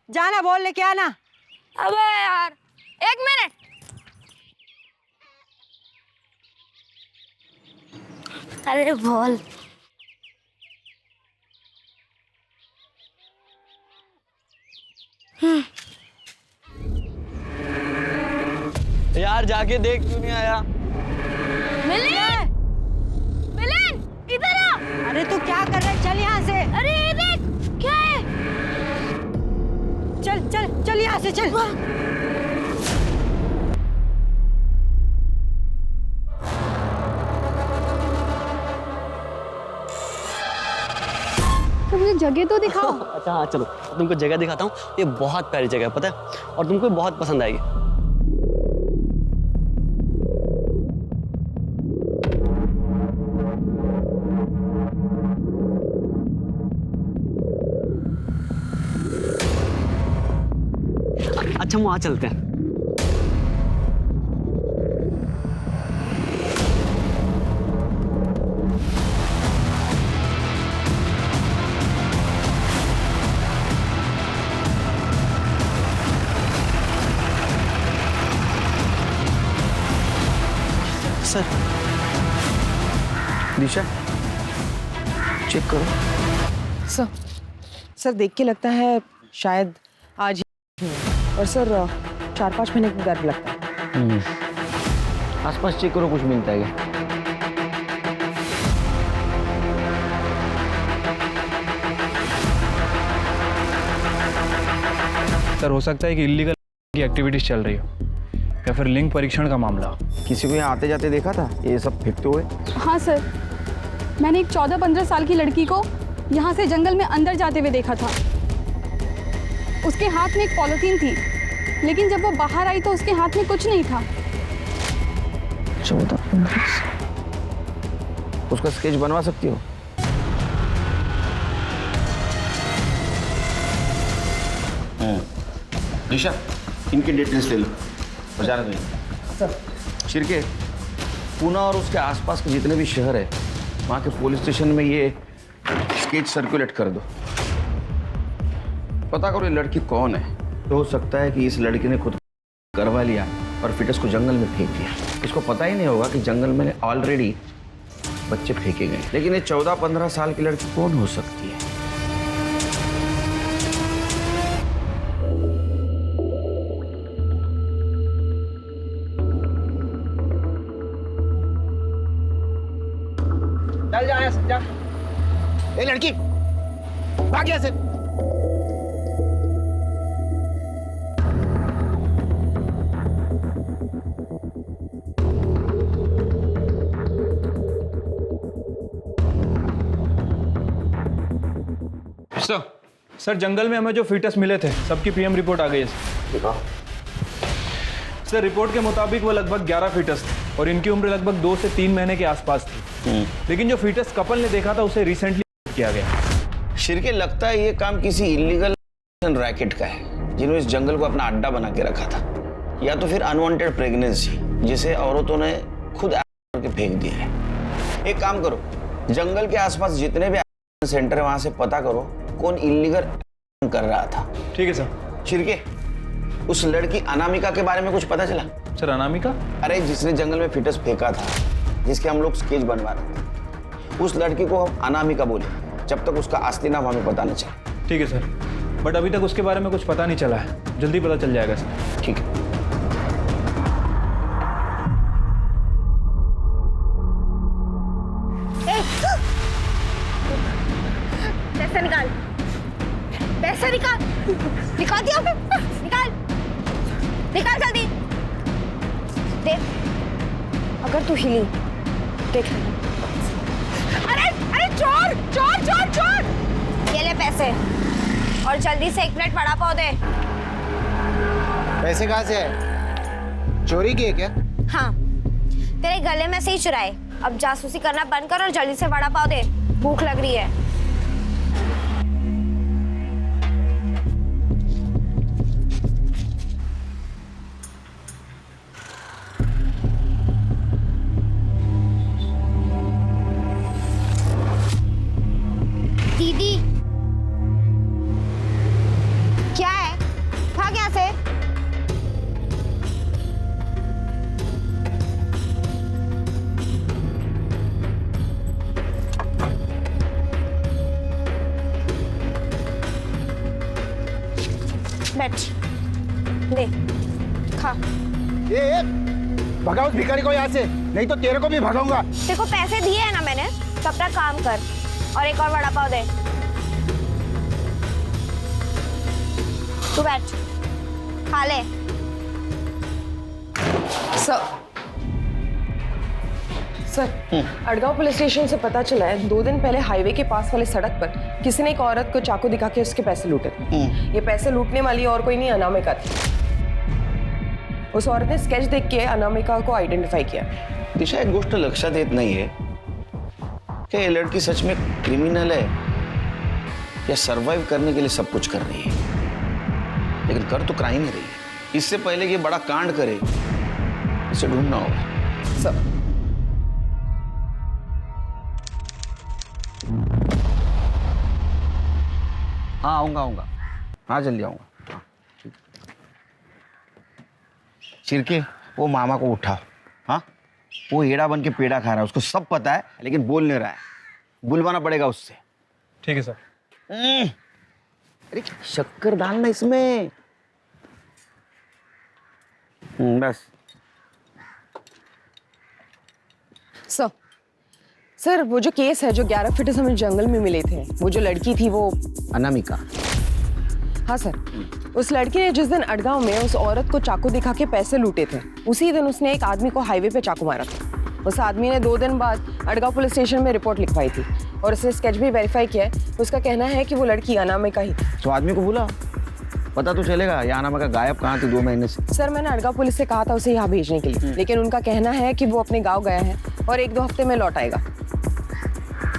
जाना बोल लेके आना। अबे यार, एक मिनट। अरे बोल। यार जाके देख क्यों नहीं आया? मिलिन, मिलिन, इधर आ। अरे तू क्या कर रहा है? चल यहाँ से। अरे ये देख, क्या है? चल चल चल यहाँ से चल। तो मुझे जगह तो दिखाओ। अच्छा हाँ चलो, तुमको जगह दिखाता हूँ। ये बहुत प्यारी जगह है, पता है, और तुमको बहुत पसंद आएगी। अच्छा हम वहाँ चलते हैं। सर, दिशा चेक करो। सर देख के लगता है शायद आज ही, और सर 4-5 महीने का गर्भ लगता है। आसपास चेक करो, कुछ मिलता है क्या? सर हो सकता है कि इलीगल की एक्टिविटीज चल रही हो या फिर लिंग परीक्षण का मामला। किसी को यहाँ आते जाते देखा था ये सब फेंकते हुए? हाँ सर, मैंने एक 14-15 साल की लड़की को यहाँ से जंगल में अंदर जाते हुए देखा था। उसके हाथ में एक पॉलिथीन थी, लेकिन जब वो बाहर आई तो उसके हाथ में कुछ नहीं था। 14-15 उसका स्केच बनवा सकती हो? निशा, इनकी डिटेल्स ले लो और जाने दो। सर शिरके, पूना और उसके आसपास के जितने भी शहर है वहाँ के पुलिस स्टेशन में ये स्केच सर्कुलेट कर दो। पता करो ये लड़की कौन है। तो हो सकता है कि इस लड़की ने खुद करवा लिया और फिटस को जंगल में फेंक दिया। इसको पता ही नहीं होगा कि जंगल में ऑलरेडी बच्चे फेंके गए। लेकिन ये 14-15 साल की लड़की कौन हो सकती है? चल जा यहाँ से, जा। ए लड़की, भाग यहाँ से। सर जंगल में हमें जो फीटस मिले थे सबकी पीएम रिपोर्ट आ गई है। सर रिपोर्ट के मुताबिक वो लगभग 11 फीटस थे और इनकी उम्र लगभग 2 से 3 महीने के आसपास थी। लेकिन जो फीटस कपल ने देखा था उसे रिसेंटली किया गया। शिरके, लगता है ये काम किसी इलीगल रैकेट का है जिन्होंने इस जंगल को अपना अड्डा बना के रखा था, या तो फिर अनवांटेड प्रेगनेंसी जिसे औरतों ने खुद करके फेंक दिया है। एक काम करो, जंगल के आसपास जितने भी सेंटर है वहां से पता करो कौन इलीगल कर रहा था। ठीक है सर। शिरके, उस लड़की अनामिका के बारे में कुछ पता चला? सर अनामिका? अरे जिसने जंगल में फिटस फेंका था, जिसके हम लोग स्केच बनवा रहे थे, उस लड़की को हम अनामिका बोले जब तक उसका असली नाम हमें पता नहीं चला। ठीक है सर, बट अभी तक उसके बारे में कुछ पता नहीं चला है। जल्दी पता चल जाएगा सर। ठीक है। पैसा निकाल, पैसा निकाल, निकाल दिया, निकाल, निकाल जल्दी। देख, अगर तू हिली देख लेना। अरे अरे चोर चोर चोर चोर, ये ले पैसे और जल्दी से 1 प्लेट वड़ा पाव दे। पैसे कहाँ से आए? चोरी किए क्या? हाँ, तेरे गले में से ही चुराए। अब जासूसी करना बंद कर और जल्दी से वड़ा पाव दे, भूख लग रही है। दीदी, क्या है? बैठ, ले खा। ए, भगाओ उस भिखारी को यहाँ से, नहीं तो तेरे को भी भगाऊंगा। तेरे को पैसे दिए हैं ना मैंने, तो अपना काम कर और एक और वड़ा पाव दे। तू बैठ, खा ले। सर, अड़गांव पुलिस स्टेशन से पता चला है 2 दिन पहले हाईवे के पास वाले सड़क पर किसी ने एक औरत को चाकू दिखा के उसके पैसे लूटे थे। ये पैसे लूटने वाली और कोई नहीं, अनामिका थी। उस औरत ने स्केच देख के अनामिका को आइडेंटिफाई किया। दिशा, एक गोष्ट लक्षात येत नाहीये कि ये लड़की सच में क्रिमिनल है या सरवाइव करने के लिए सब कुछ कर रही है, लेकिन कर तो क्राइम ही रही है। इससे पहले कि ये बड़ा कांड करे, इसे ढूंढना होगा। सर, हाँ आऊंगा, हाँ जल्दी आऊंगा। हाँ, ठीक। छिरके, वो मामा को उठाओ। हाँ, वो हेड़ा बन के पेड़ा खा रहा है, उसको सब पता है लेकिन बोल नहीं रहा है। बुलवाना पड़ेगा उससे। ठीक है सर। अरे शक्कर डालना इसमें। बस। सर, वो जो केस है जो 11 फीट हमें जंगल में मिले थे, वो जो लड़की थी वो अनामिका। हाँ सर, उस लड़की ने जिस दिन अड़गांव में उस औरत को चाकू दिखा के पैसे लूटे थे, उसी दिन उसने एक आदमी को हाईवे पे चाकू मारा था। उस आदमी ने 2 दिन बाद अड़गांव पुलिस स्टेशन में रिपोर्ट लिखवाई थी और उसने स्केच भी वेरीफाई किया है। उसका कहना है कि वो लड़की अनामिका ही थी। तो आदमी को बुला, पता तो चलेगा ये अनामिका गायब कहाँ थी 2 महीने से। सर, मैंने अड़गांव पुलिस से कहा था उसे यहाँ भेजने के लिए, लेकिन उनका कहना है कि वो अपने गाँव गया है और 1-2 हफ्ते में लौट आएगा।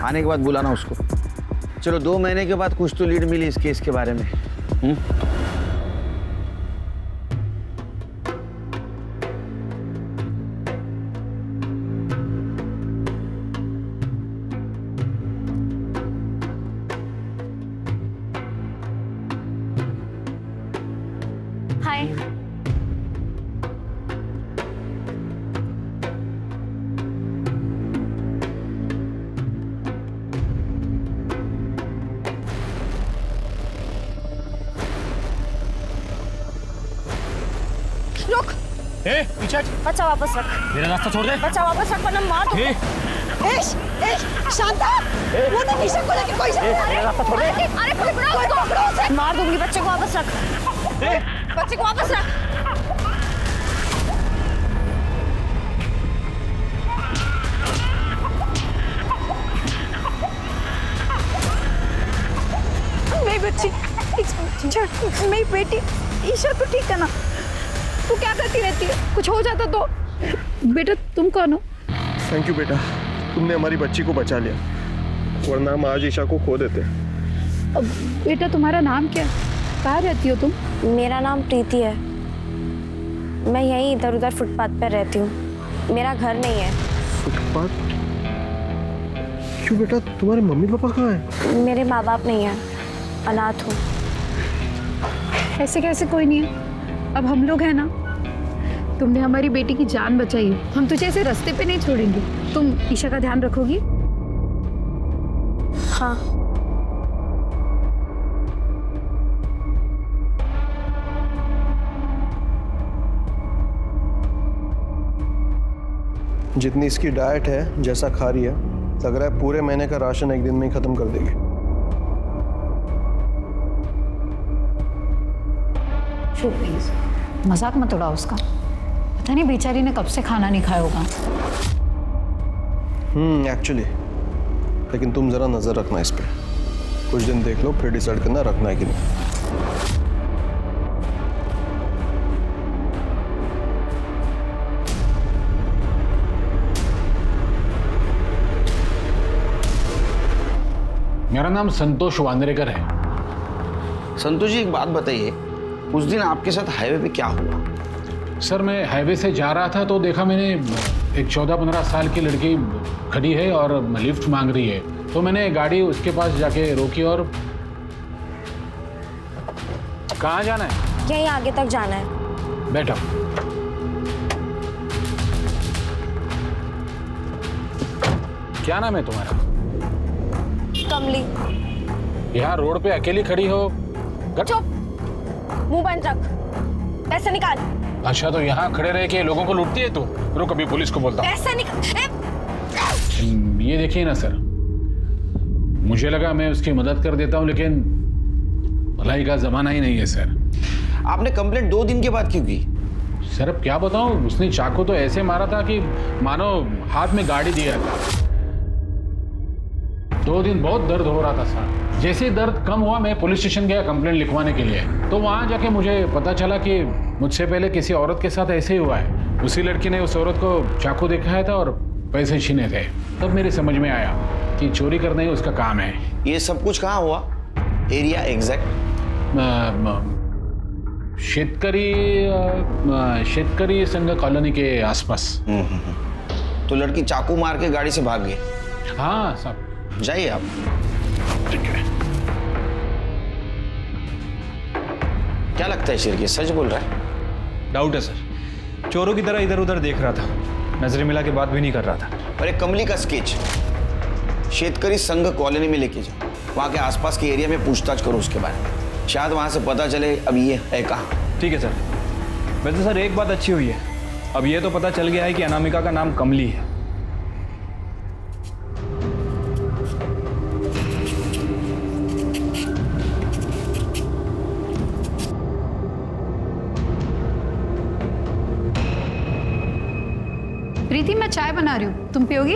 आने के बाद बुलाना उसको। चलो 2 महीने के बाद कुछ तो लीड मिली इस केस के बारे में। हाय। रुक, पीछे हट। बच्चा वापस रख। मेरा रास्ता छोड़ दे। बच्चा वापस रख वरना मार दूंगी। शांता, वो नहीं निशा को लेके कोई रास्ता छोड़ दे। अरे पकड़ो उसे। मार दूंगी। बच्चे को वापस रख। बच्चे को वापस रख। मेरी बच्ची, मेरी बेटी ईशा तो ठीक है ना? तू क्या करती रहती है? कुछ हो जाता तो? बेटा तुम कौन हो? थैंक यू बेटा, तुमने हमारी बच्ची को बचा लिया, वरना हम आज ईशा को खो देते। अब बेटा तुम्हारा नाम क्या है? कहाँ रहती हो तुम? मेरा नाम प्रीति है। मैं यहीं इधर उधर फुटपाथ पर रहती हूँ। मेरा घर नहीं है। फुटपाथ? क्यों बेटा, तुम्हारे मम्मी पापा कहाँ हैं? मेरे माँ बाप नहीं है, अनाथ हूँ। ऐसे कैसे कोई नहीं है? अब हम लोग हैं ना। तुमने हमारी बेटी की जान बचाई है, हम तुझे ऐसे रास्ते पे नहीं छोड़ेंगे। तुम ईशा का ध्यान रखोगी? हाँ। जितनी इसकी डाइट है, जैसा खा रही है, लग रहा है पूरे महीने का राशन एक दिन में ही खत्म कर देगी। चुप प्लीज, मजाक मत उड़ाओ उसका। पता नहीं बेचारी ने कब से खाना नहीं खाया होगा। एक्चुअली, लेकिन तुम जरा नजर रखना इस पे। कुछ दिन देख लो, फिर डिसाइड करना रखना है कि नहीं। मेरा नाम संतोष वांद्रेकर है। संतोष जी, एक बात बताइए, उस दिन आपके साथ हाईवे पे क्या हुआ? सर, मैं हाईवे से जा रहा था तो देखा मैंने एक 14-15 साल की लड़की खड़ी है और लिफ्ट मांग रही है, तो मैंने गाड़ी उसके पास जाके रोकी। और कहाँ जाना है? यहीं आगे तक जाना है। बैठो। क्या नाम है तुम्हारा? कमली। यहाँ रोड पे अकेली खड़ी हो? चुप। मुंह बंद रख, पैसे निकाल। अच्छा, तो यहाँ खड़े रह के लोगों को लूटती है तू? रुक, अभी पुलिस को बोलता हूँ। पैसे निकाल। ये देखिए ना सर, मुझे लगा मैं उसकी मदद कर देता हूँ, लेकिन भलाई का जमाना ही नहीं है सर। आपने कंप्लेंट 2 दिन के बाद क्यों की? सर अब क्या बताऊं, उसने चाकू तो ऐसे मारा था कि मानो हाथ में गाड़ी दिया था। 2 दिन बहुत दर्द हो रहा था सर। जैसे ही दर्द कम हुआ, मैं पुलिस स्टेशन गया कंप्लेंट लिखवाने के लिए। तो वहां जाके मुझे पता चला कि मुझसे पहले किसी औरत के साथ ऐसे ही हुआ है। उसी लड़की ने उस औरत को चाकू दिखाया था और पैसे छीने थे। तब मेरे समझ में आया कि चोरी करना ही उसका काम है। ये सब कुछ कहाँ हुआ? Area exact? शेतकरी संघ कॉलोनी के आसपास। तो लड़की चाकू मार के गाड़ी से भाग गई? हाँ साहब। जाइए आप। ठीक है। क्या लगता है शिरके, सच बोल रहा है? डाउट है सर, चोरों की तरह इधर उधर देख रहा था, नजरें मिला के बात भी नहीं कर रहा था। अरे कमली का स्केच शेतकरी संघ कॉलोनी में लेके जाओ, वहां के आसपास के एरिया में पूछताछ करो उसके बारे में, शायद वहां से पता चले अब ये है कहाँ। ठीक है सर। वैसे सर एक बात अच्छी हुई है, अब ये तो पता चल गया है कि अनामिका का नाम कमली है। प्रीति, मैं चाय बना रही हूँ, तुम पियोगी?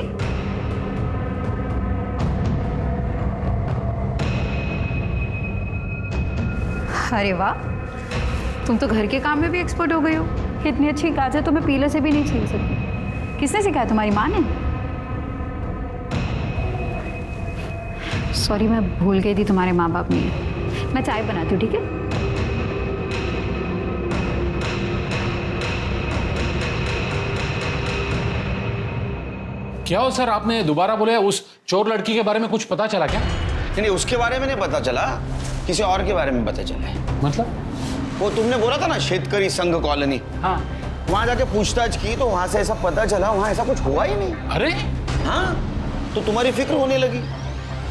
अरे वाह, तुम तो घर के काम में भी एक्सपर्ट हो गई हो। इतनी अच्छी गाजर तो मैं पीले से भी नहीं छील सकती। किसने सिखाया? तुम्हारी माँ ने? सॉरी, मैं भूल गई थी तुम्हारे माँ बाप नहीं है। मैं चाय बनाती हूँ, ठीक है? क्या हो सर, आपने दोबारा बोले? उस चोर लड़की के बारे में कुछ पता चला क्या? नहीं, उसके बारे में नहीं पता चला, किसी और के बारे में पता चला है। मतलब? वो तुमने बोला था ना शेतकरी संघ कॉलोनी, हाँ, वहां जाके पूछताछ की तो वहां से ऐसा पता चला वहां ऐसा कुछ हुआ ही नहीं। अरे हाँ, तो तुम्हारी फिक्र होने लगी।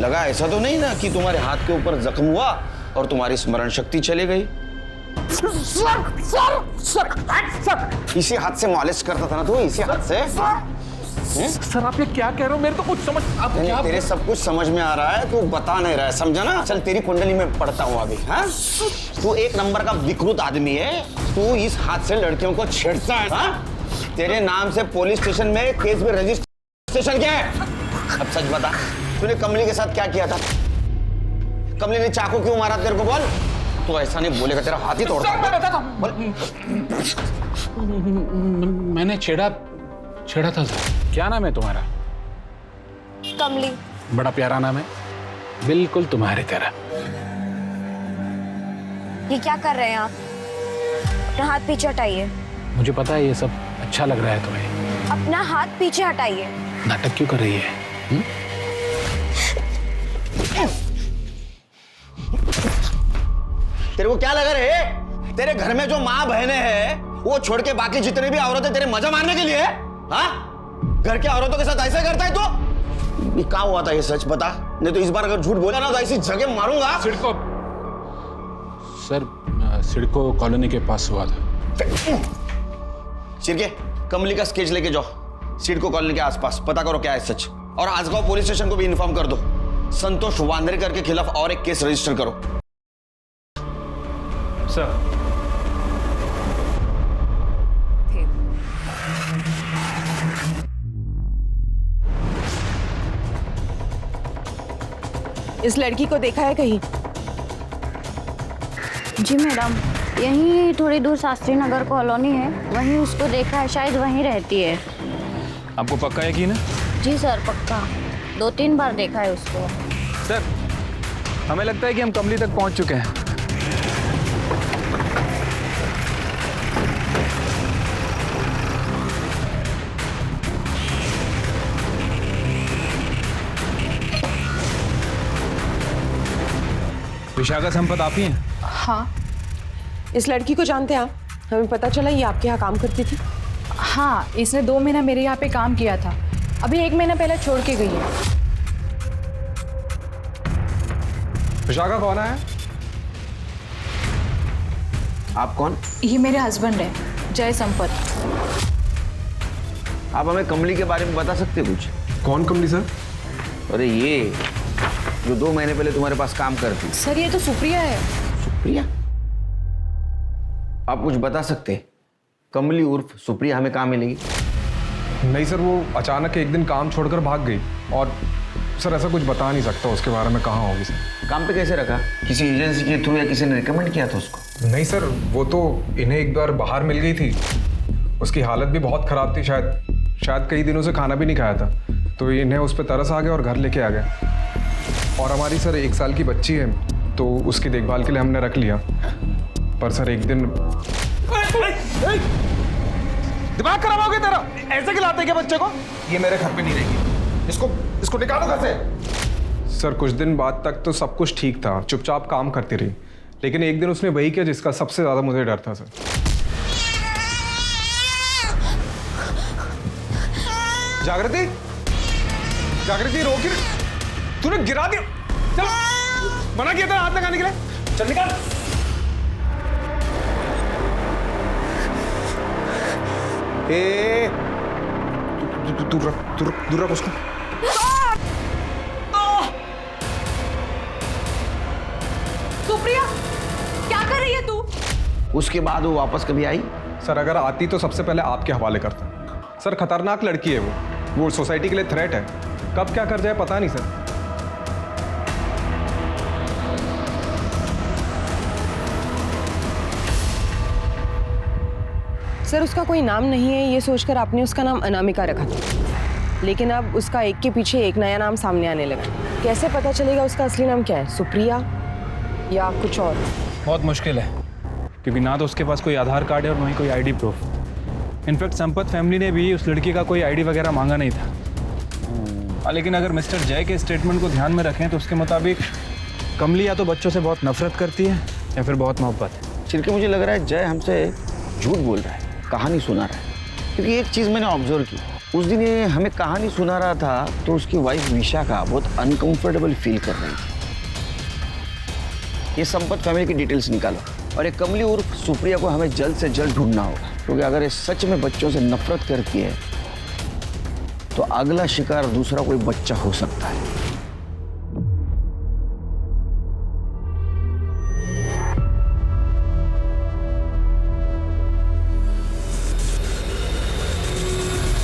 लगा ऐसा तो नहीं ना कि तुम्हारे हाथ के ऊपर जख्म हुआ और तुम्हारी स्मरण शक्ति चली गई। इसी हाथ से मालिश करता था ना तू, इसी हाथ से। सर आप ये क्या कह रहे हो? मेरे तो कुछ समझ आप नहीं, क्या? तेरे सब कुछ समझ में आ रहा है, तू बता नहीं रहा है, समझा ना? चल तेरी कुंडली में पढ़ता हूँ अभी। हाँ, तू एक नंबर का विकृत आदमी है। तू इस हाथ से लड़कियों को छेड़ता है। हाँ? तेरे नाम से पुलिस स्टेशन में केस में रजिस्ट्रेशन क्या है? अब सच बता, तूने कमली के साथ क्या किया था? कमली ने चाकू क्यों मारा तेरे को, बोल। तू ऐसा नहीं बोलेगा, तेरा हाथ ही तोड़ दूंगा। मैं बताता हूँ। मैंने छेड़ा था सर। क्या नाम है तुम्हारा? कमली। बड़ा प्यारा नाम है, बिल्कुल तुम्हारी तरह। ये क्या कर रहे हैं आप? अपना हाथ पीछे हटाइए। मुझे पता है ये सब अच्छा लग रहा है तुम्हें। अपना हाथ पीछे हटाइए। नाटक क्यों कर रही है? तेरे को क्या लगा रे? तेरे घर में जो माँ बहनें हैं वो छोड़ के बाकी जितने भी औरतें तेरे मजा मारने के लिए? हाँ, घर के औरतों के साथ ऐसे करता है तो? ये क्या हुआ था, ये सच बता, नहीं तो इस बार अगर झूठ बोला ना तो ऐसी जगह मारूंगा। सिडको कॉलोनी के पास हुआ था। शिरके, कमली का स्केच लेके जाओ, सिडको कॉलोनी के आसपास पता करो क्या है सच, और आजगांव पुलिस स्टेशन को भी इन्फॉर्म कर दो। संतोष वांद्रेकर के खिलाफ और एक केस रजिस्टर करो। सर, इस लड़की को देखा है कहीं? जी मैडम, यहीं थोड़ी दूर शास्त्री नगर कॉलोनी है, वहीं उसको देखा है, शायद वहीं रहती है। आपको पक्का यकीन है? जी सर, पक्का 2-3 बार देखा है उसको। सर, हमें लगता है कि हम कमली तक पहुंच चुके हैं। विशाखा संपत आप ही हैं? हाँ। इस लड़की को जानते हैं आप? हमें पता चला ये आपके यहाँ काम करती थी। हाँ, इसने 2 महीना मेरे यहाँ पे काम किया था, अभी 1 महीना पहले छोड़ के गई है। विशाखा कौन है? आप कौन? ये मेरे हस्बैंड है, जय संपत। आप हमें कमली के बारे में बता सकते कुछ? कौन कमली सर? अरे ये जो 2 महीने पहले तुम्हारे पास काम करती। सर ये तो सुप्रिया है। सुप्रिया? आप कुछ बता सकते? कमली उर्फ सुप्रिया हमें कहाँ मिलेगी? नहीं सर, वो अचानक एक दिन काम छोड़कर भाग गई और सर ऐसा कुछ बता नहीं सकता उसके बारे में, कहाँ होगी सर। काम पे कैसे रखा? किसी एजेंसी के थ्रू या किसी ने रिकमेंड किया था उसको? नहीं सर, वो तो इन्हें एक बार बाहर मिल गई थी, उसकी हालत भी बहुत ख़राब थी, शायद कई दिनों से खाना भी नहीं खाया था, तो इन्हें उस पर तरस आ गया और घर लेके आ गए। और हमारी सर 1 साल की बच्ची है, तो उसकी देखभाल के लिए हमने रख लिया। पर सर एक दिन दिमाग खराब हो गया तेरा? ऐसे खिलाते क्या बच्चे को? ये मेरे घर पे नहीं रहेगी, इसको निकालो घर से। सर कुछ दिन बाद तक तो सब कुछ ठीक था, चुपचाप काम करती रही, लेकिन एक दिन उसने वही किया जिसका सबसे ज्यादा मुझे डर था सर। जागृति, जागृति रोक, तूने गिरा दिया। चल, मना किया था हाथ लगाने के लिए, चल निकाल। ए, दूर रख उसको। सुप्रिया, क्या कर रही है तू? उसके बाद वो वापस कभी आई? सर अगर आती तो सबसे पहले आपके हवाले करता। सर खतरनाक लड़की है वो सोसाइटी के लिए थ्रेट है, कब क्या कर जाए पता नहीं सर। सर उसका कोई नाम नहीं है ये सोचकर आपने उसका नाम अनामिका रखा था, लेकिन अब उसका एक के पीछे एक नया नाम सामने आने लगा। कैसे पता चलेगा उसका असली नाम क्या है, सुप्रिया या कुछ और? बहुत मुश्किल है, क्योंकि ना तो उसके पास कोई आधार कार्ड है और ना ही कोई ID proof. In fact Sampat family ने भी उस लड़की का कोई आईडी वगैरह मांगा नहीं था। लेकिन अगर मिस्टर जय के स्टेटमेंट को ध्यान में रखें तो उसके मुताबिक कमली या तो बच्चों से बहुत नफरत करती है या फिर बहुत मोहब्बत। चिरके मुझे लग रहा है जय हमसे झूठ बोल रहा है, कहानी सुना रहा है। क्योंकि एक चीज़ मैंने ऑब्जर्व की, उस दिन ये हमें कहानी सुना रहा था तो उसकी वाइफ विशाखा बहुत अनकंफर्टेबल फील कर रही थी। ये संपत फैमिली की डिटेल्स निकालो और ये कमली उर्फ सुप्रिया को हमें जल्द से जल्द ढूंढना होगा, क्योंकि अगर ये सच में बच्चों से नफरत करती है तो अगला शिकार दूसरा कोई बच्चा हो सकता है।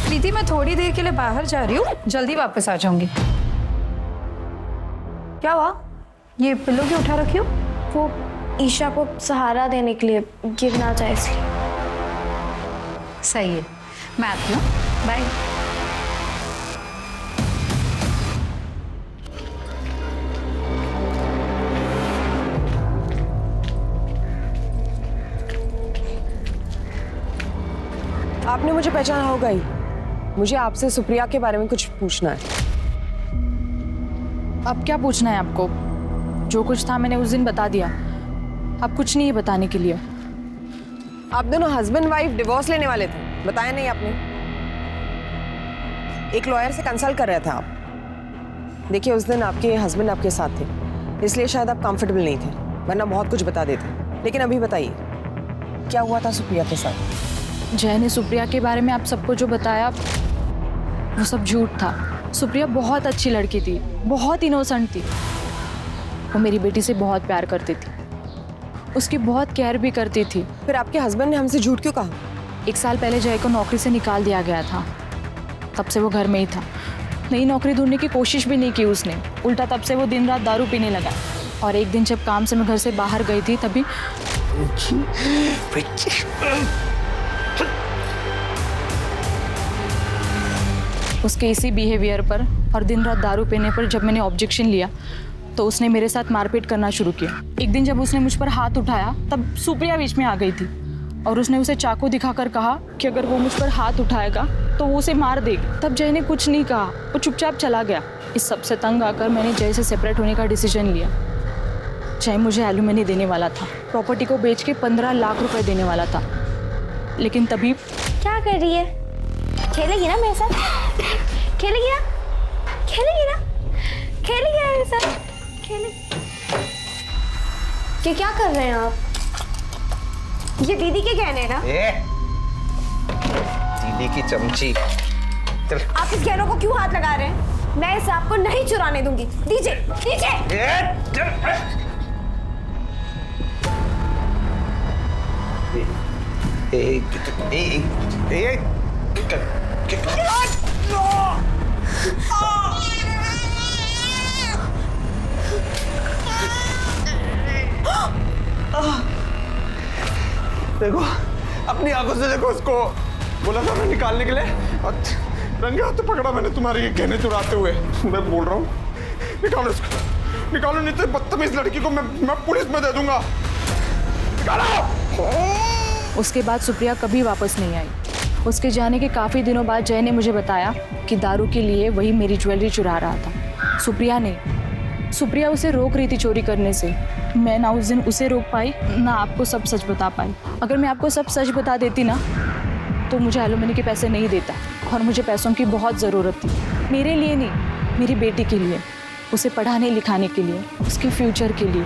प्रीति, मैं थोड़ी देर के लिए बाहर जा रही हूँ, जल्दी वापस आ जाऊंगी। क्या हुआ? ये पिल्लो क्यों उठा रखी हो? वो ईशा को सहारा देने के लिए, गिरना चाहे इसलिए। सही है, मैं आती हूँ, बाय। आपने मुझे पहचाना होगा ही, मुझे आपसे सुप्रिया के बारे में कुछ पूछना है। अब क्या पूछना है आपको? जो कुछ था मैंने उस दिन बता दिया, अब कुछ नहीं है बताने के लिए। आप दोनों हस्बैंड वाइफ डिवोर्स लेने वाले थे, बताया नहीं आपने? एक लॉयर से कंसल्ट कर रहे थे आप। देखिए उस दिन आपके हस्बैंड आपके साथ थे, इसलिए शायद आप कंफर्टेबल नहीं थे, वरना बहुत कुछ बता देते। लेकिन अभी बताइए क्या हुआ था सुप्रिया के साथ? जय ने सुप्रिया के बारे में आप सबको जो बताया वो सब झूठ था। सुप्रिया बहुत अच्छी लड़की थी, बहुत इनोसेंट थी। वो मेरी बेटी से बहुत प्यार करती थी, उसकी बहुत केयर भी करती थी। फिर आपके हस्बैंड ने हमसे झूठ क्यों कहा? 1 साल पहले जय को नौकरी से निकाल दिया गया था, तब से वो घर में ही था। नई नौकरी ढूंढने की कोशिश भी नहीं की उसने, उल्टा तब से वो दिन रात दारू पीने लगा। और एक दिन जब काम से मैं घर से बाहर गई थी तभी उसके इसी बिहेवियर पर और दिन रात दारू पीने पर जब मैंने ऑब्जेक्शन लिया तो उसने मेरे साथ मारपीट करना शुरू किया। एक दिन जब उसने मुझ पर हाथ उठाया तब सुप्रिया बीच में आ गई थी और उसने उसे चाकू दिखाकर कहा कि अगर वो मुझ पर हाथ उठाएगा तो वो उसे मार देगी। तब जय ने कुछ नहीं कहा, वो चुपचाप चला गया। इस सबसे तंग आकर मैंने जय से सेपरेट होने का डिसीजन लिया। जय मुझे एलुमनी देने वाला था, प्रॉपर्टी को बेच के 15 लाख रुपए देने वाला था, लेकिन तभी क्या कर रही है? खेलेगी ना मेरे साथ? खेलेगी ना? खेलेगी ना? खेलेगी ना मेरे साथ? खेले? क्या कर रहे हैं आप? ये दीदी के गहने हैं ना? दीदी की चमची। चल। आप इस गहनों को क्यों हाथ लगा रहे हैं? मैं इसे आपको नहीं चुराने दूंगी। दीजिए, दीजिए। देखो, अपनी आंखों से देखो उसको। बोला था मैं निकालने के लिए और रंगे हाथ पकड़ा मैंने तुम्हारे ये गहने चुराते हुए। मैं बोल रहा हूँ निकालो इसको, निकालो, नहीं तो बदतमीज लड़की को मैं पुलिस में दे दूंगा। निकालो। उसके बाद सुप्रिया कभी वापस नहीं आई। उसके जाने के काफ़ी दिनों बाद जय ने मुझे बताया कि दारू के लिए वही मेरी ज्वेलरी चुरा रहा था। सुप्रिया नहीं, सुप्रिया उसे रोक रही थी चोरी करने से। मैं ना उस दिन उसे रोक पाई, ना आपको सब सच बता पाई। अगर मैं आपको सब सच बता देती ना, तो मुझे एलुमनी के पैसे नहीं देता, और मुझे पैसों की बहुत ज़रूरत थी। मेरे लिए नहीं, मेरी बेटी के लिए, उसे पढ़ाने लिखाने के लिए, उसके फ्यूचर के लिए।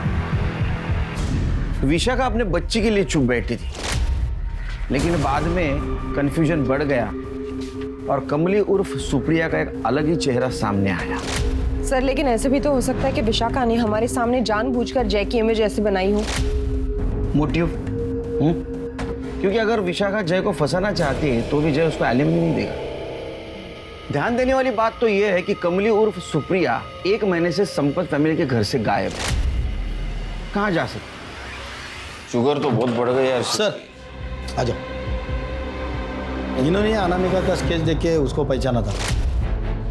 विशाखा अपने बच्ची के लिए चुप बैठी थी, लेकिन बाद में कंफ्यूजन बढ़ गया और कमली उर्फ सुप्रिया का एक अलग ही चेहरा सामने आया। सर, लेकिन ऐसे भी तो हो सकता है कि विशाखा ने हमारे सामने जानबूझकर जय की इमेज ऐसे बनाई हो। मोटिव? क्योंकि अगर विशाखा जय को फंसाना चाहती है तो भी जय उसको एलिमनी नहीं देगा। ध्यान देने वाली बात तो यह है कि कमली उर्फ सुप्रिया 1 महीने से संपत फैमिली के घर से गायब है। कहाँ जा सकती? शुगर तो बहुत बढ़ गई यार। सर आ जाओ। इन्होंने अनामिका का स्केच देख के उसको पहचाना था।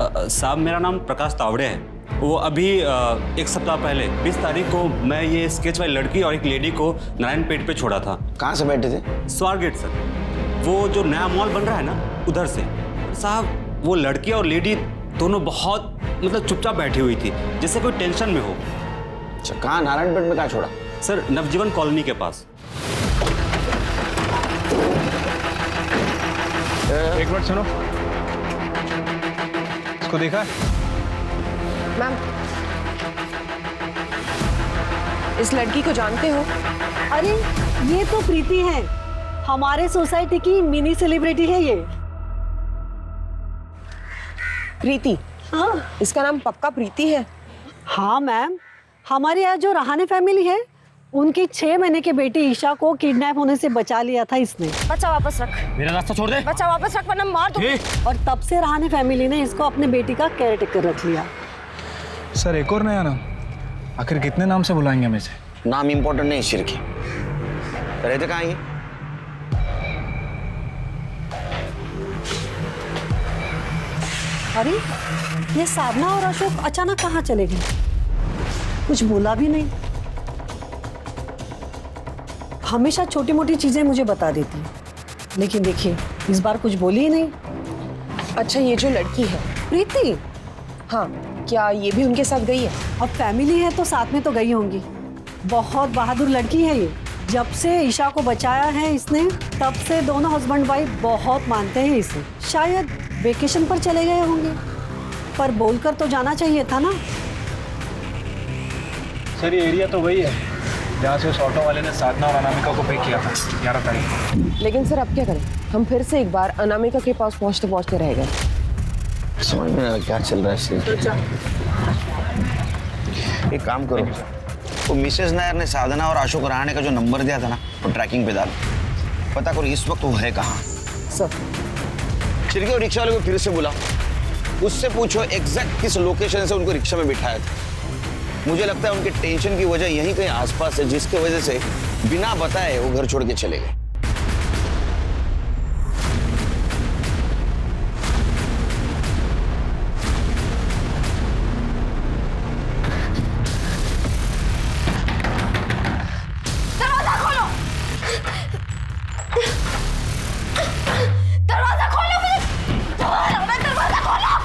साहब, मेरा नाम प्रकाश तावड़े है। वो अभी 1 सप्ताह पहले 20 तारीख को मैं ये स्केच वाली लड़की और एक लेडी को नारायणपेट पे छोड़ा था। कहाँ से बैठे थे? स्वारगेट सर, वो जो नया मॉल बन रहा है ना, उधर से। साहब, वो लड़की और लेडी दोनों बहुत मतलब चुपचाप बैठी हुई थी, जैसे कोई टेंशन में हो। अच्छा, कहाँ? नारायणपेट में कहाँ छोड़ा? सर, नवजीवन कॉलोनी के पास। एक मिनट सुनो, इसको देखा? मैम, इस लड़की को जानते हो? अरे ये तो प्रीति है, हमारे सोसाइटी की मिनी सेलिब्रिटी है ये। प्रीति? हाँ। इसका नाम पक्का प्रीति है? हाँ मैम, हमारे यहाँ जो रहाने फैमिली है, उनकी 6 महीने की बेटी ईशा को किडनैप होने से बचा लिया था इसने। बच्चा वापस रख। मेरा रास्ता छोड़ दे। बच्चा वापस रख वरना मार दूंगी। और तब से रहाने फैमिली ने इसको अपने बेटी का केयर टेकर रख लिया। सर, एक और नया नाम? आखिर कितने नाम से बुलाएंगे हमें से? नाम इंपॉर्टेंट नहीं, शिरकी। रहते कहाँ ये? अरे ये साधना और अशोक अचानक कहाँ चले गए? कुछ बोला भी नहीं। हमेशा छोटी मोटी चीजें मुझे बता देती है, लेकिन देखिए इस बार कुछ बोली ही नहीं। अच्छा, ये जो लड़की है प्रीति, हाँ, क्या ये भी उनके साथ गई है? अब फैमिली है तो साथ में तो गई होंगी। बहुत बहादुर लड़की है ये। जब से ईशा को बचाया है इसने, तब से दोनों हस्बैंड वाइफ बहुत मानते हैं इसे। शायद वेकेशन पर चले गए होंगे, पर बोलकर तो जाना चाहिए था ना। सर, ये एरिया तो वही है जहाँ से उस ऑटो वाले ने साधना और अनामिका को पिक किया था 11 तारीख को। लेकिन सर, अब क्या करें? हम फिर से एक बार अनामिका के पास पहुँचते पहुँचते रह गए। समझ में नहीं आ रहा क्या चल रहा है। एक काम करो, वो मिसेस नायर ने साधना और अशोक रहाणे का जो नंबर दिया था ना, वो ट्रैकिंग पे डाल। पता करो इस वक्त वो है कहाँ। सर, चिरके और रिक्शा वाले को फिर से बुला, उससे पूछो एग्जैक्ट किस लोकेशन से उनको रिक्शा में बिठाया था। मुझे लगता है उनके टेंशन की वजह यहीं कहीं आसपास है, जिसकी वजह से बिना बताए वो घर छोड़ के चले गए। दरवाजा खोलो, दरवाजा खोलो, दरवाजा खोलो।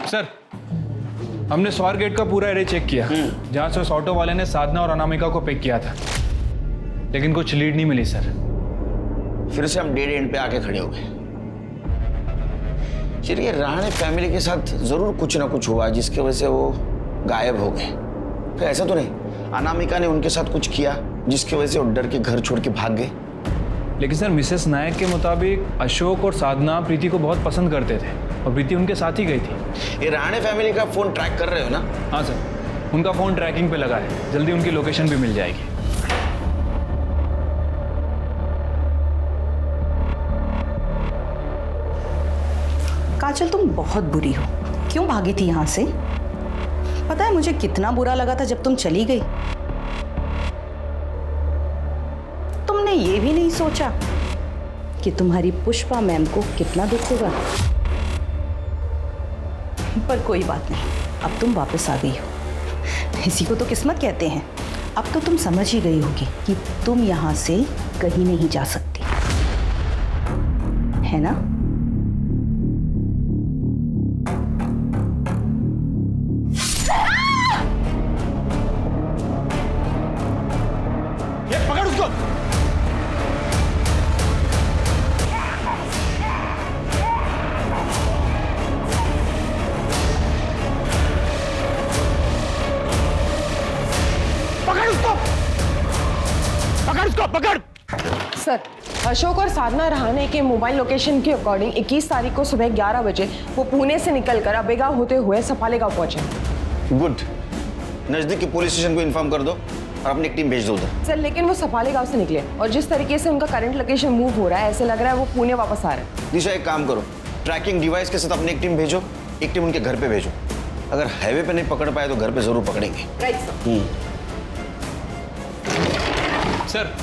सर, हमने स्वारगेट का पूरा एरिया चेक किया जहाँ से उस ऑटो वाले ने साधना और अनामिका को पिक किया था, लेकिन कुछ लीड नहीं मिली सर। फिर से हम डेड एंड पे आके खड़े हो गए। चलिए, राणे फैमिली के साथ जरूर कुछ ना कुछ हुआ जिसकी वजह से वो गायब हो गए। फिर ऐसा तो नहीं अनामिका ने उनके साथ कुछ किया जिसकी वजह से वो डर के घर छोड़ के भाग गए? लेकिन सर मिसेस नायक के मुताबिक अशोक और साधना प्रीति को बहुत पसंद करते थे और प्रीति उनके साथ ही गई थी। ये राणे फैमिली का फोन ट्रैक कर रहे हो ना? हाँ सर, उनका फ़ोन ट्रैकिंग पे लगा है, जल्दी उनकी लोकेशन भी मिल जाएगी। काजल, तुम बहुत बुरी हो। क्यों भागी थी यहाँ से? पता है मुझे कितना बुरा लगा था जब तुम चली गई। तुमने ये भी नहीं सोचा कि तुम्हारी पुष्पा मैम को कितना दुख होगा। पर कोई बात नहीं, अब तुम वापस आ गई हो। इसी को तो किस्मत कहते हैं। अब तो तुम समझ ही गई होगी कि तुम यहाँ से कहीं नहीं जा सकती, है ना? सर, अशोक और साधना रहाणे के मोबाइल लोकेशन के अकॉर्डिंग 21 तारीख को सुबह 11 बजे वो पुणे से निकलकर अबेगांव होते हुए सफाले गांव पहुंचे। गुड। नजदीक के पुलिस स्टेशन को इन्फॉर्म कर दो और अपनी एक टीम भेज दो उधर। सर, लेकिन वो सफाले गांव से निकले और जिस तरीके से उनका करंट लोकेशन मूव हो रहा है, ऐसे लग रहा है वो पुणे वापस आ रहे हैं। दिशा, एक काम करो, ट्रैकिंग डिवाइस के साथ अपनी एक टीम भेजो, एक टीम उनके घर पे भेजो। अगर हाईवे पे नहीं पकड़ पाए तो घर पे जरूर पकड़ेंगे। Right sir. सर,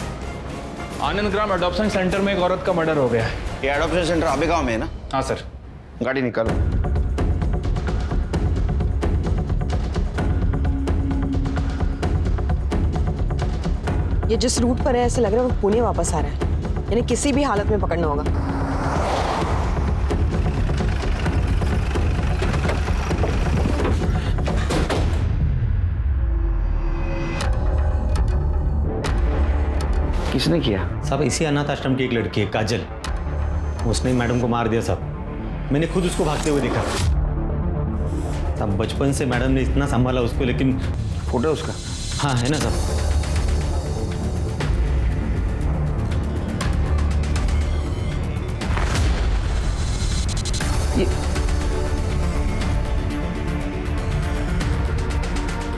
आनंद ग्राम अडॉप्शन सेंटर में एक औरत का मर्डर हो गया है। ये अडॉप्शन सेंटर आबेगांव में है ना? हाँ सर। गाड़ी निकालो। ये जिस रूट पर है, ऐसे लग रहा है वो पुणे वापस आ रहा है, यानी किसी भी हालत में पकड़ना होगा। किसने किया? साहब, इसी अनाथ आश्रम की एक लड़की है काजल, उसने ही मैडम को मार दिया साहब। मैंने खुद उसको भागते हुए देखा साहब। बचपन से मैडम ने इतना संभाला उसको, लेकिन फोटो उसका? हाँ है ना साहब।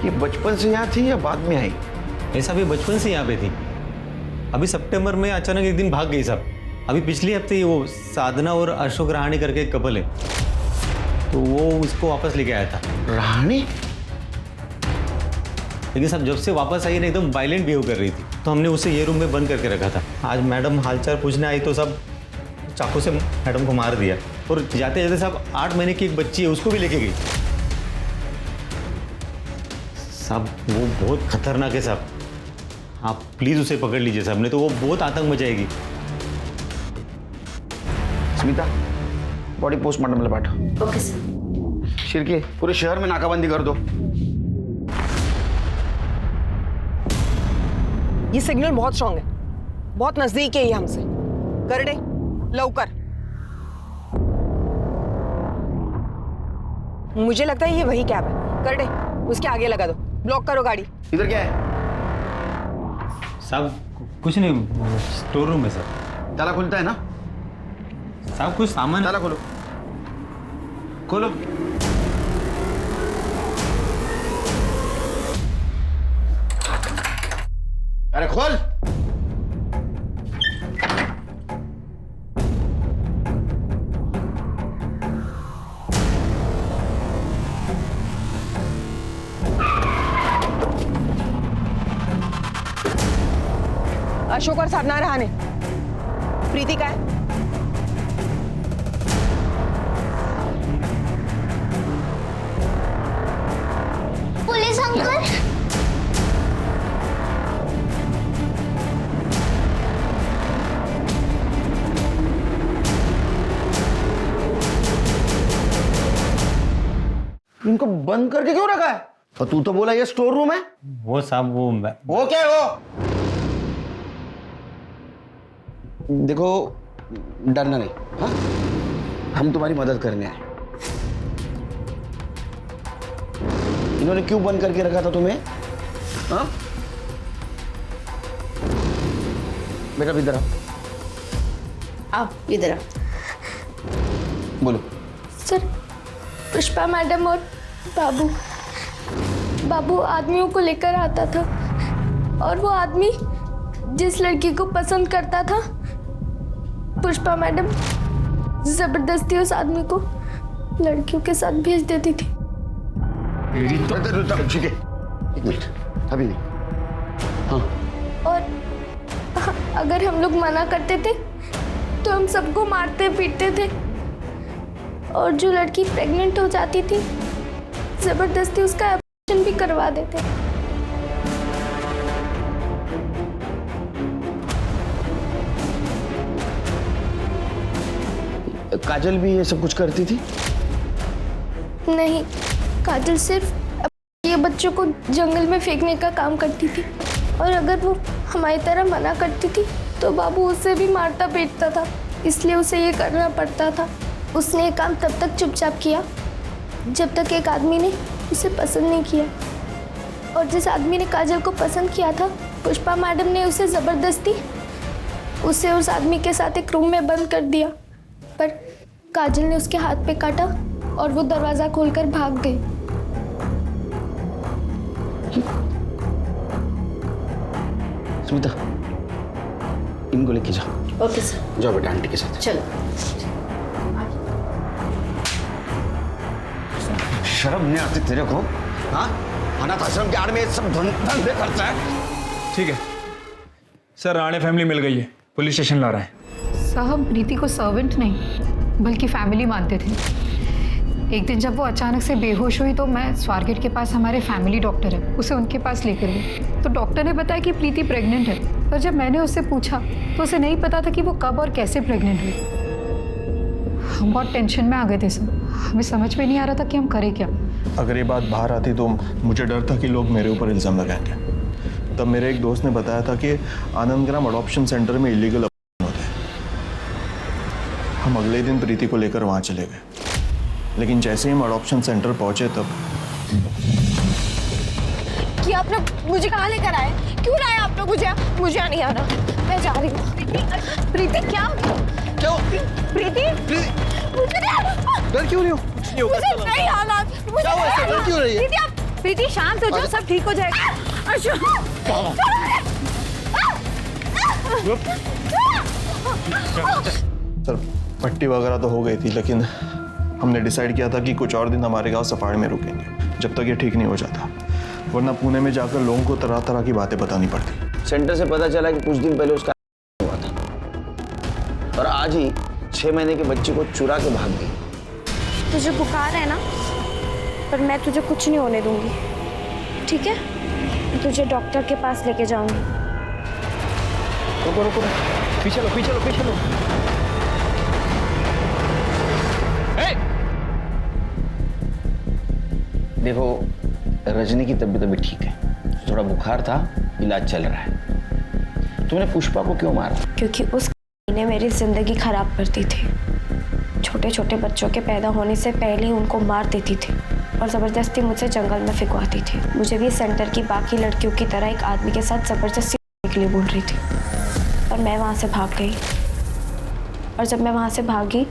ये बचपन से यहाँ थी या बाद में आई? ऐसा भी बचपन से यहाँ पे थी। अभी सितंबर में अचानक एक दिन भाग गई साहब। अभी पिछले हफ्ते ही वो साधना और अशोक रहाणे करके एक कपल है, तो वो उसको वापस लेके आया था। रहाणे? लेकिन साहब जब से वापस आई ना, एकदम वायलेंट बिहेव कर रही थी, तो हमने उसे ये रूम में बंद करके रखा था। आज मैडम हालचाल पूछने आई तो सब चाकू से मैडम को मार दिया, और जाते जाते साहब 8 महीने की एक बच्ची है उसको भी लेके गई साहब। वो बहुत खतरनाक है साहब, आप प्लीज उसे पकड़ लीजिए साहब, नहीं तो वो बहुत आतंक मचाएगी। स्मिता, बॉडी पोस्टमार्टम में बैठो। Okay sir. शिरके, पूरे शहर में नाकाबंदी कर दो। ये सिग्नल बहुत स्ट्रांग है, बहुत नजदीक है ये हमसे। करडे, लवकर। मुझे लगता है ये वही कैब है। करडे, उसके आगे लगा दो, ब्लॉक करो गाड़ी। इधर क्या है? साहब कुछ नहीं, स्टोर रूम है सर। ताला खुलता है ना? साहब कुछ सामान। ताला खोलो, खोलो। अरे खोल। अशोक और साधना रहाणे। प्रीति का है? Police uncle. इनको बंद करके क्यों रखा है? और तू तो बोला ये स्टोर रूम है। वो साहब वो क्या है वो? देखो, डरना नहीं। हाँ, हम तुम्हारी मदद करने आए। इन्होंने क्यों बंद करके रखा था तुम्हें? हाँ बेटा इधर आओ। आओ इधर आओ। बोलो। सर, पुष्पा मैडम और बाबू आदमियों को लेकर आता था और वो आदमी जिस लड़की को पसंद करता था, पुष्पा मैडम जबरदस्ती उस आदमी को लड़कियों के साथ भेज देती थी। ठीक है, एक मिनट, अभी नहीं। हाँ। और अगर हम लोग मना करते थे तो हम सबको मारते पीटते थे, और जो लड़की प्रेग्नेंट हो जाती थी जबरदस्ती उसका ऑपरेशन भी करवा देते। काजल भी ये सब कुछ करती थी? नहीं, काजल सिर्फ ये बच्चों को जंगल में फेंकने का काम करती थी, और अगर वो हमारी तरह मना करती थी तो बाबू उसे भी मारता पीटता था, इसलिए उसे ये करना पड़ता था। उसने ये काम तब तक चुपचाप किया जब तक एक आदमी ने उसे पसंद नहीं किया, और जिस आदमी ने काजल को पसंद किया था, पुष्पा मैडम ने उसे ज़बरदस्ती उसे उस आदमी के साथ एक रूम में बंद कर दिया, पर काजल ने उसके हाथ पे काटा और वो दरवाज़ा खोलकर भाग गई। स्मिता, इनको लेके जाओ। Okay sir. जाओ बेटा आंटी के साथ। चलो। शर्म नहीं आती तेरे को? हाँ, अनाथ आश्रम के आड़ में सब धंधे करता है। ठीक है सर, राणे फैमिली मिल गई है, पुलिस स्टेशन ला रहा है। साहब, प्रीति को सर्वेंट नहीं बल्कि फैमिली मानते थे। एक दिन जब वो अचानक से बेहोश हुई तो मैं स्वारगेट के पास हमारे फैमिली डॉक्टर है, उसे उनके पास लेकर गई तो डॉक्टर ने बताया कि प्रीति प्रेग्नेंट है। पर जब मैंने उससे पूछा तो उसे नहीं पता था कि वो कब और कैसे प्रेग्नेंट हुई। हम बहुत टेंशन में आ गए थे सर, हमें समझ में नहीं आ रहा था कि हम करें क्या। अगर ये बात बाहर आती तो मुझे डर था कि लोग मेरे ऊपर इल्ज़ाम लगाएंगे। तब मेरे एक दोस्त ने बताया था कि आनंदग्राम अडॉप्शन सेंटर में इलीगल अडॉप्शन होते हैं। हम अगले दिन प्रीति को लेकर वहाँ चले गए, लेकिन जैसे ही हम अडॉप्शन सेंटर पहुँचे तब कि आप लोग मुझे कहाँ लेकर आए? क्यों लाए आप लोग मुझे? मुझे नहीं आना, मैं जा रही हूँ। प्रीति क्या हो गया? क्यों? प्रीति मुझे नहीं आना। डर क्यों नहीं हो? कुछ नहीं होगा, मुझे नहीं आना। क्या हुआ? ऐसे डर क्यों रही है? प्रीति, आप प्रीति शांत हो जाओ, सब ठीक हो जाएगा। सर पट्टी वगैरह तो हो गई थी, लेकिन हमने डिसाइड किया था कि कुछ और दिन हमारे गांव सफारी में रुकेंगे जब तक ये ठीक नहीं हो जाता, वरना पुणे में जाकर लोगों को तरह तरह की बातें बतानी पड़ती। सेंटर से पता चला कि कुछ दिन पहले उसका हुआ था और आज ही 6 महीने के बच्चे को चुरा के भाग गई। तुझे बुखार है ना, पर मैं तुझे कुछ नहीं होने दूंगी, ठीक है? मैं तुझे डॉक्टर के पास लेके जाऊंगी। रुको रुको, पीछे लो पीछे लो पीछे लो। देखो, रजनी की तबीयत अभी ठीक है, थोड़ा बुखार था, इलाज चल रहा है। तुमने पुष्पा को क्यों मारा? क्योंकि उस ने मेरी जिंदगी खराब कर दी थी। छोटे छोटे बच्चों के पैदा होने से पहले ही उनको मार देती थी और ज़बरदस्ती मुझसे जंगल में फिकवाती थी। मुझे भी सेंटर की बाकी लड़कियों की तरह एक आदमी के साथ ज़बरदस्ती करने के लिए बोल रही थी, पर मैं वहाँ से भाग गई। और जब मैं वहाँ से भागी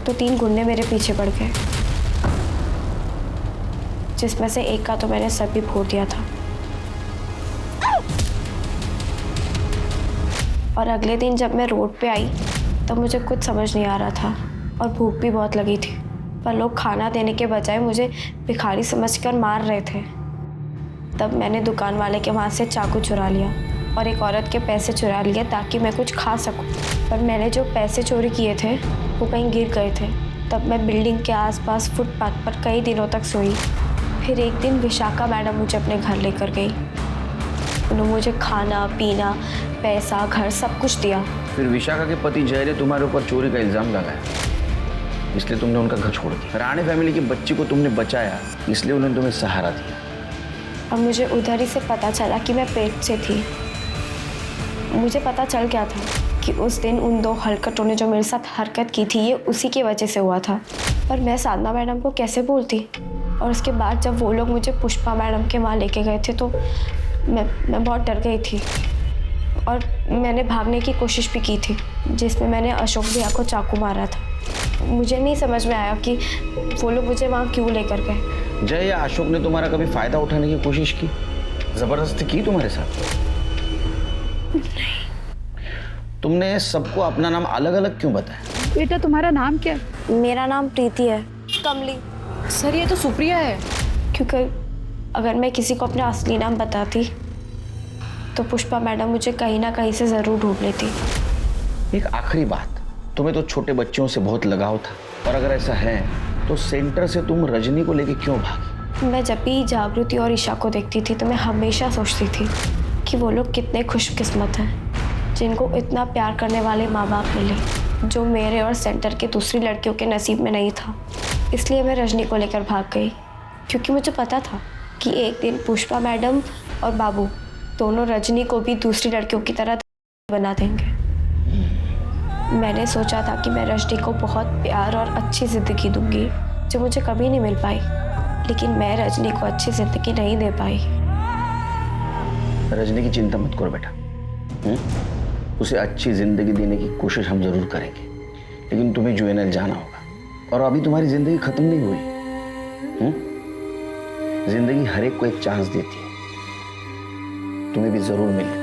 तो 3 गुंडे मेरे पीछे पड़ गए, जिसमें से एक का तो मैंने सर भी फोड़ दिया था। और अगले दिन जब मैं रोड पे आई तब मुझे कुछ समझ नहीं आ रहा था और भूख भी बहुत लगी थी, पर लोग खाना देने के बजाय मुझे भिखारी समझकर मार रहे थे। तब मैंने दुकान वाले के वहाँ से चाकू चुरा लिया और एक औरत के पैसे चुरा लिए ताकि मैं कुछ खा सकूं। पर मैंने जो पैसे चोरी किए थे वो कहीं गिर गए थे। तब मैं बिल्डिंग के आसपास फुटपाथ पर कई दिनों तक सोई। फिर एक दिन विशाखा मैडम मुझे अपने घर लेकर गई। उन्होंने मुझे खाना पीना, पैसा, घर सब कुछ दिया। फिर विशाखा के पति जय ने तुम्हारे ऊपर चोरी का इल्जाम लगाया, इसलिए तुमने उनका घर छोड़ दिया। राणे फैमिली के बच्चे को तुमने बचाया, इसलिए उन्होंने तुम्हें सहारा दिया। और मुझे उधर ही से पता चला कि मैं पेट से थी। मुझे पता चल गया था कि उस दिन उन दो हरकतों ने जो मेरे साथ हरकत की थी ये उसी की वजह से हुआ था। पर मैं साधना मैडम को कैसे बोलती? और उसके बाद जब वो लोग मुझे पुष्पा मैडम के वहाँ लेके गए थे तो मैं बहुत डर गई थी और मैंने भागने की कोशिश भी की थी, जिसमें मैंने अशोक भैया को चाकू मारा था। मुझे नहीं समझ में आया कि वो लोग मुझे वहाँ क्यों लेकर गए। जय या अशोक ने तुम्हारा कभी फायदा उठाने की कोशिश की, जबरदस्ती की तुम्हारे साथ? तुमने सबको अपना नाम अलग अलग क्यों बताया? बेटा तुम्हारा नाम क्या? मेरा नाम प्रीति है। कमली। सर ये तो सुप्रिया है। क्योंकि अगर मैं किसी को अपना असली नाम बताती तो पुष्पा मैडम मुझे कहीं ना कहीं से ज़रूर ढूंढ लेती। एक आखिरी बात, तुम्हें तो छोटे बच्चों से बहुत लगाव था, और अगर ऐसा है तो सेंटर से तुम रजनी को लेके क्यों भागी? मैं जब भी जागृति और ईशा को देखती थी तो मैं हमेशा सोचती थी कि वो लोग कितने खुशकिस्मत हैं जिनको इतना प्यार करने वाले माँ बाप मिले, जो मेरे और सेंटर के दूसरी लड़कियों के नसीब में नहीं था। इसलिए मैं रजनी को लेकर भाग गई, क्योंकि मुझे पता था कि एक दिन पुष्पा मैडम और बाबू दोनों रजनी को भी दूसरी लड़कियों की तरह बना देंगे। मैंने सोचा था कि मैं रजनी को बहुत प्यार और अच्छी ज़िंदगी दूंगी जो मुझे कभी नहीं मिल पाई, लेकिन मैं रजनी को अच्छी ज़िंदगी नहीं दे पाई। रजनी की चिंता मत करो बेटा, उसे अच्छी ज़िंदगी देने की कोशिश हम ज़रूर करेंगे, लेकिन तुम्हें यूएनएल जाना होगा। और अभी तुम्हारी ज़िंदगी ख़त्म नहीं हुई। ज़िंदगी हर एक को एक चांस देती है, तुम्हें भी ज़रूर मिलेगा।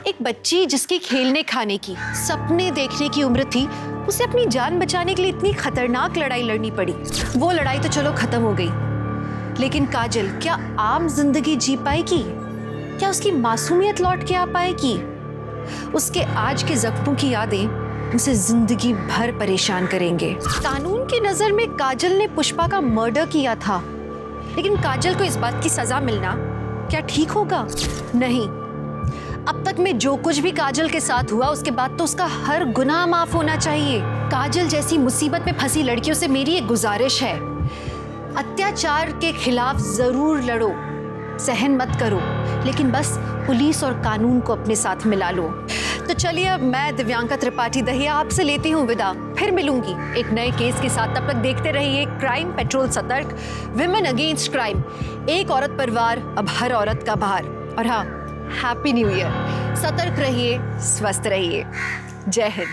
एक बच्ची जिसकी खेलने खाने की, सपने देखने की उम्र थी, उसे अपनी जान बचाने के लिए इतनी खतरनाक लड़ाई लड़नी पड़ी। वो लड़ाई तो चलो खत्म हो गई, लेकिन काजल क्या आम जिंदगी जी पाएगी? क्या उसकी मासूमियत लौट के आ पाएगी? उसके आज के जख्मों की यादें उसे जिंदगी भर परेशान करेंगे। कानून की नजर में काजल ने पुष्पा का मर्डर किया था, लेकिन काजल को इस बात की सजा मिलना क्या ठीक होगा? नहीं। अब तक में जो कुछ भी काजल के साथ हुआ उसके बाद तो उसका हर गुनाह माफ होना चाहिए। काजल जैसी मुसीबत में फंसी लड़कियों से मेरी एक गुजारिश है, अत्याचार के खिलाफ जरूर लड़ो, सहन मत करो, लेकिन बस पुलिस और कानून को अपने साथ मिला लो। तो चलिए अब मैं दिव्यांका त्रिपाठी दहिया आपसे लेती हूँ विदा। फिर मिलूंगी एक नए केस के साथ। तब तक देखते रहिए क्राइम पेट्रोल सतर्क, विमेन अगेंस्ट क्राइम, एक औरत पर वार, अब हर औरत का भार। और हाँ, हैप्पी न्यू ईयर। सतर्क रहिए, स्वस्थ रहिए। जय हिंद।